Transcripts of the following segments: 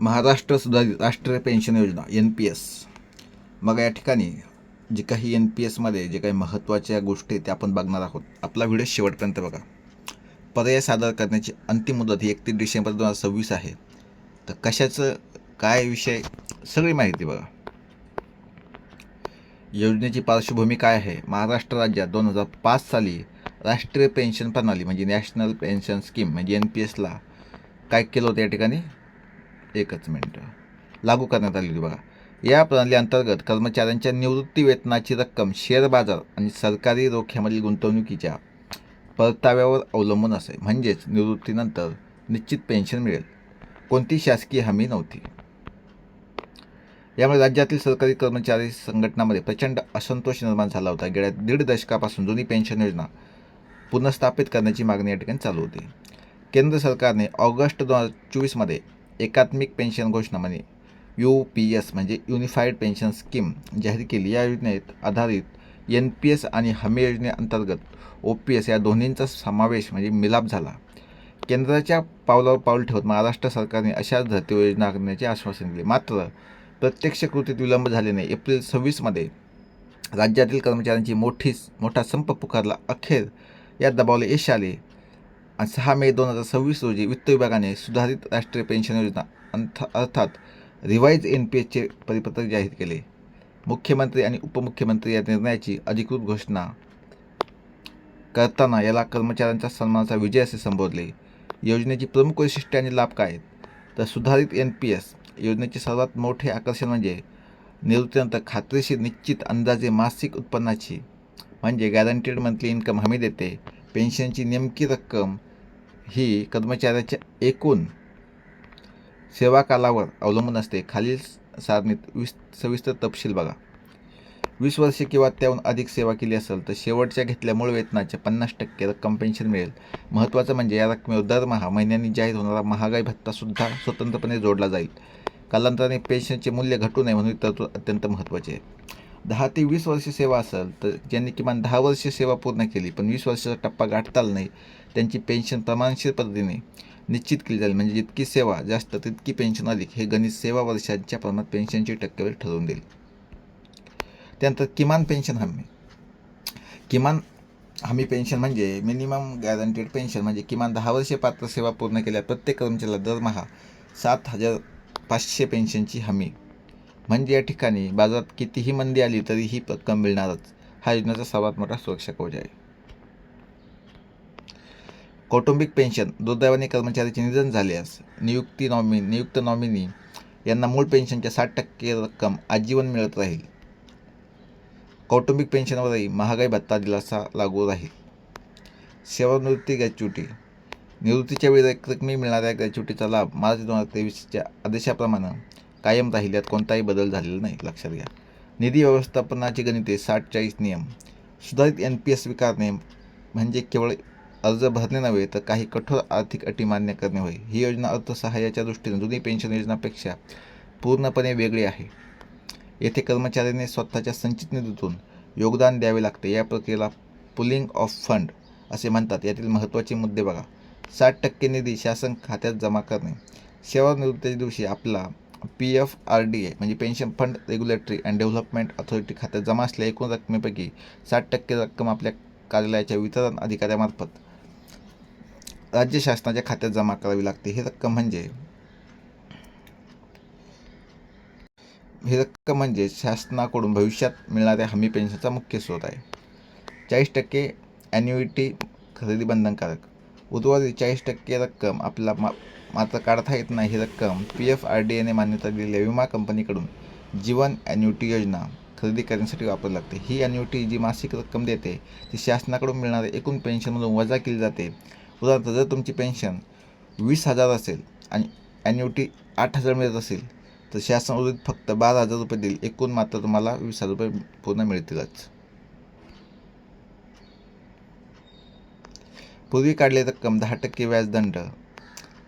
महाराष्ट्र सुधारित राष्ट्रीय पेन्शन योजना NPS. मग या ठिकाणी जे काही NPSमध्ये जे काही महत्त्वाच्या गोष्टी आहेत त्या आपण बघणार आहोत. आपला व्हिडिओ शेवटपर्यंत बघा. पर्याय सादर करण्याची अंतिम मुदत ही 31 डिसेंबर 2026 आहे. तर कशाचं काय विषय सगळी माहिती बघा. योजनेची पार्श्वभूमी काय आहे. महाराष्ट्र राज्यात 2005 साली राष्ट्रीय पेन्शन प्रणाली म्हणजे नॅशनल पेन्शन स्कीम म्हणजे NPSला काय केलं होतं या ठिकाणी एकच मिनटं लागू करण्यात आली होती बघा. या प्रणाली अंतर्गत कर्मचाऱ्यांच्या निवृत्ती वेतनाची रक्कम शेअर बाजार आणि सरकारी रोख्यामधील गुंतवणुकीच्या परताव्यावर अवलंबून असे. म्हणजेच निवृत्तीनंतर निश्चित पेन्शन मिळेल. कोणती शासकीय हमी नव्हती. यामुळे राज्यातील सरकारी कर्मचारी संघटनांमध्ये प्रचंड असंतोष निर्माण झाला होता. गेल्या 1.5 दशकापासून जुनी पेन्शन योजना पुनर्स्थापित करण्याची मागणी या ठिकाणी चालू होती. केंद्र सरकारने ऑगस्ट 2024 एकात्मिक पेन्शन घोषणा म्हणजे UPS म्हणजे युनिफाईड पेन्शन स्कीम जाहीर केली. या योजनेत आधारित NPS आणि हमी योजनेअंतर्गत OPS या दोन्हींचा समावेश म्हणजे मिलाप झाला. केंद्राच्या पावलावर पाऊल ठेवत महाराष्ट्र सरकारने अशाच धर्तीवर योजना करण्याचे आश्वासन दिले. मात्र प्रत्यक्ष कृतीत विलंब झाल्याने एप्रिल 26 राज्यातील कर्मचाऱ्यांची मोठा संप पुकारला. अखेर या दबावाला यश आले आणि 6 मे 2026 रोजी वित्त विभागाने सुधारित राष्ट्रीय पेन्शन योजना अर्थात रिवाईज NPSचे परिपत्रक जाहीर केले. मुख्यमंत्री आणि उपमुख्यमंत्री या निर्णयाची अधिकृत घोषणा करताना याला कर्मचाऱ्यांचा सन्मानाचा विजय असे संबोधले. योजनेची प्रमुख वैशिष्ट्ये आणि लाभ काय आहेत. तर सुधारित NPS योजनेचे सर्वात मोठे आकर्षण म्हणजे निवृत्तीनंतर खात्रीशीर निश्चित अंदाजे मासिक उत्पन्नाची म्हणजे गॅरंटीड मंथली इन्कम हमी देते. पेन्शनची नेमकी रक्कम ही कर्मचाऱ्याच्या एकूण सेवा कालावर अवलंबून असते. खालील सारणीत सविस्तर तपशील बघा. 20 वर्षे किंवा त्याहून अधिक सेवा केली असेल तर शेवटच्या घेतलेल्या मूळ वेतनाच्या 50% रक्कम पेन्शन मिळेल. महत्त्वाचं म्हणजे या रकमेवर दरमहा महिन्यांनी जाहीर होणारा महागाई भत्तासुद्धा स्वतंत्रपणे जोडला जाईल. कालांतराने पेन्शनचे मूल्य घटू नये म्हणून तरतूद अत्यंत महत्त्वाची आहे. 10 ते 20 वर्षे सेवा असेल तर ज्यांनी किमान 10 वर्षे सेवा पूर्ण केली पण 20 वर्षाचा टप्पा गाठता आला नाही त्यांची पेन्शन प्रमाणशीर पद्धतीने निश्चित केली जाईल. म्हणजे जितकी सेवा जास्त तितकी पेन्शन अधिक हे गणित सेवा वर्षांच्या प्रमाणात पेन्शनची टक्केवारी ठरवून देईल. त्यानंतर किमान पेन्शन हमी. किमान हमी पेन्शन म्हणजे मिनिमम गॅरंटीड पेन्शन म्हणजे किमान 10 वर्षे पात्र सेवा पूर्ण केल्या प्रत्येक कर्मचाऱ्याला दरमहा 7,500 पेन्शनची हमी. म्हणजे या ठिकाणी बाजारात कितीही मंदी आली तरी ही रक्कम मिळणारच. हा योजनेचा सर्वात मोठा सुरक्षा कवच आहे. कौटुंबिक पेन्शन. दुर्दैवाने कर्मचाऱ्याचे निधन झाल्यास नियुक्त नॉमिनी यांना मूळ पेन्शनच्या 60% रक्कम आजीवन मिळत राहील. कौटुंबिक पेन्शनवरही महागाई भत्ता दिलासा लागू राहील. सेवानिवृत्ती ग्रॅच्युटी. निवृत्तीच्या वेळी रकमी मिळणाऱ्या ग्रॅच्युटीचा लाभ मार्च 2023च्या आदेशाप्रमाणे कायम राहील. यात कोणताही बदल झालेला नाही, लक्षात घ्या. निधी व्यवस्थापनाची गणिते 60-40 नियम. सुधारित NPS स्वीकारणे म्हणजे केवळ अर्ज भरणे नव्हे तर काही कठोर आर्थिक अटी मान्य करणे होय. ही योजना अर्थसहाय्याच्या दृष्टीने जुनी पेन्शन योजनांपेक्षा पूर्णपणे वेगळी आहे. येथे कर्मचाऱ्याने स्वतःच्या संचित निधीतून योगदान द्यावे लागते. या प्रक्रियेला पुलिंग ऑफ फंड असे म्हणतात. यातील महत्त्वाचे मुद्दे बघा. 60% निधी शासन खात्यात जमा करणे. सेवानिवृत्तीच्या दिवशी आपला PFRDA म्हणजे pension fund regulatory and development authority खात्यात जमा असलेल्या एकूण रकमेपैकी 60% रक्कम आपल्या कार्यालयाच्या वितरण अधिकाऱ्यामार्फत राज्य शासनाच्या खात्यात जमा करावी लागते. ही रक्कम म्हणजे शासनाकडून भविष्यात मिळणाऱ्या हमी पेन्शनचा मुख्य स्रोत आहे. 40% ॲन्युइटी खरेदी बंधनकारक. उर्वरित 40% रक्कम आपल्याला मात्र काढता येत नाही. ही रक्कम PFRDAने मान्यता दिलेल्या विमा कंपनीकडून जीवन ॲन्युइटी योजना खरेदी करण्यासाठी वापरली लागते. ही ॲन्युइटी जी मासिक रक्कम देते ती शासनाकडून मिळणाऱ्या एकूण पेन्शनमधून वजा केली जाते. उदाहरणार्थ जर तुमची पेन्शन 20,000 असेल आणि ॲन्युइटी 8,000 मिळत असेल तर शासन उर्वरित फक्त 12,000 रुपये देईल. एकूण मात्र तुम्हाला 20,000 रुपये पूर्ण मिळतीलच. पूर्वी काढलेली रक्कम 10% व्याजदंड.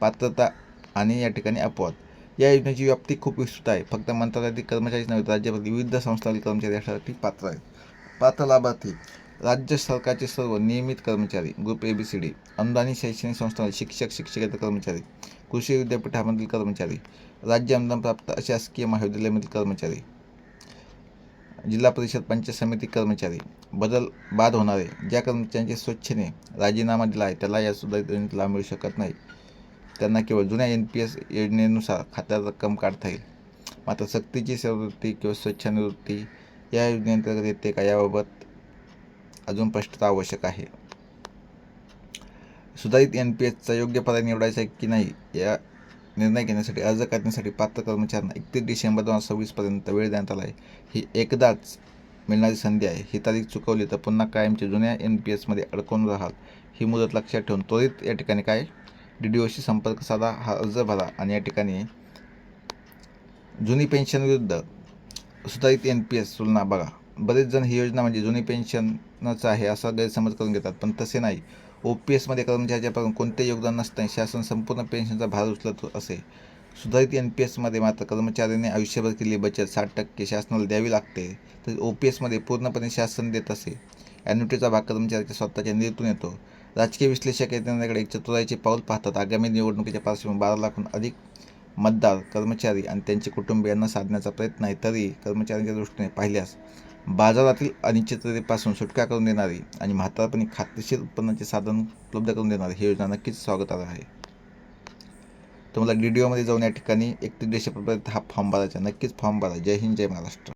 पात्रता आणि या ठिकाणी अपवाद. या योजनेची व्याप्ती खूप विस्तृत आहे. फक्त मंत्रालयातील कर्मचारीच नव्हे तर राज्यातील विविध संस्थांतील कर्मचारी यासाठी पात्र आहेत. पात्र लाभार्थी. राज्य सरकारचे सर्व नियमित कर्मचारी ग्रुप ABCD, अनुदानित शैक्षणिक संस्थांतील शिक्षक शिक्षकेतर कर्मचारी, कृषी विद्यापीठामधील कर्मचारी, राज्य अनुदानप्राप्त अशासकीय महाविद्यालयामधील कर्मचारी, जिल्हा परिषद पंचायत समिती कर्मचारी, बाद होणारे ज्या कर्मचाऱ्यांचे स्वेच्छेने राजीनामा दिला आहे त्याला या सुधारित योजनेत लाभ मिळू शकत नाही. त्यांना केवळ जुन्या NPS योजनेनुसार खात्यात रक्कम काढता येईल. मात्र सक्तीची सेवानिवृत्ती किंवा स्वेच्छानिवृत्ती या योजनेअंतर्गत येते का याबाबत अजून स्पष्टता आवश्यक आहे. सुधारित NPSचा योग्य पर्याय निवडायचा की नाही या निर्णय घेण्यासाठी अर्ज करण्यासाठी पात्र कर्मचाऱ्यांना 31 डिसेंबर 2026 पर्यंत वेळ देण्यात आला आहे. ही एकदाच मिळणारी संधी आहे. ही तारीख चुकवली तर पुन्हा कायमच्या जुन्या NPSमध्ये अडकून राहाल. ही मुदत लक्षात ठेवून त्वरित या ठिकाणी DDOशी संपर्क साधा, हा अर्ज भरा आणि या ठिकाणी जुनी पेन्शन विरुद्ध सुधारित NPS तुलना बघा. बरेच जण ही योजना म्हणजे जुनी पेन्शनच आहे असा गैरसमज करून घेतात, पण तसे नाही. OPSमध्ये कर्मचाऱ्याच्यापासून कोणतेही योगदान नसताना शासन संपूर्ण पेन्शनचा भार उचलत असे. सुधारित NPSमध्ये मात्र कर्मचाऱ्याने आयुष्यभर केलेली बचत 60% शासनाला द्यावी लागते, तर OPSमध्ये पूर्णपणे शासन देत असे. ॲन्युटीचा भाग कर्मचाऱ्याच्या स्वतःच्या निधीतून येतो. राजकीय विश्लेषक याकडे एक चतुराईचे पाऊल पाहतात. आगामी निवडणुकीच्या पार्श्वभूमीवर 12 लाखाहून अधिक मतदार, कर्मचारी आणि त्यांचे कुटुंबियांना साधण्याचा प्रयत्न आहे. तरी कर्मचाऱ्यांच्या दृष्टीने पाहिल्यास बाजारातील अनिश्चिततेपासून सुटका करून देणारी आणि म्हातारपणी खात्रीशीर उत्पन्नाचे साधन उपलब्ध करून देणारी ही योजना नक्कीच स्वागतार्ह आहे. तुम्हाला DDOमध्ये जाऊन या ठिकाणी 31 डिसेंबरपर्यंत हा फॉर्म भरायचा. नक्कीच फॉर्म भरा. जय हिंद, जय महाराष्ट्र.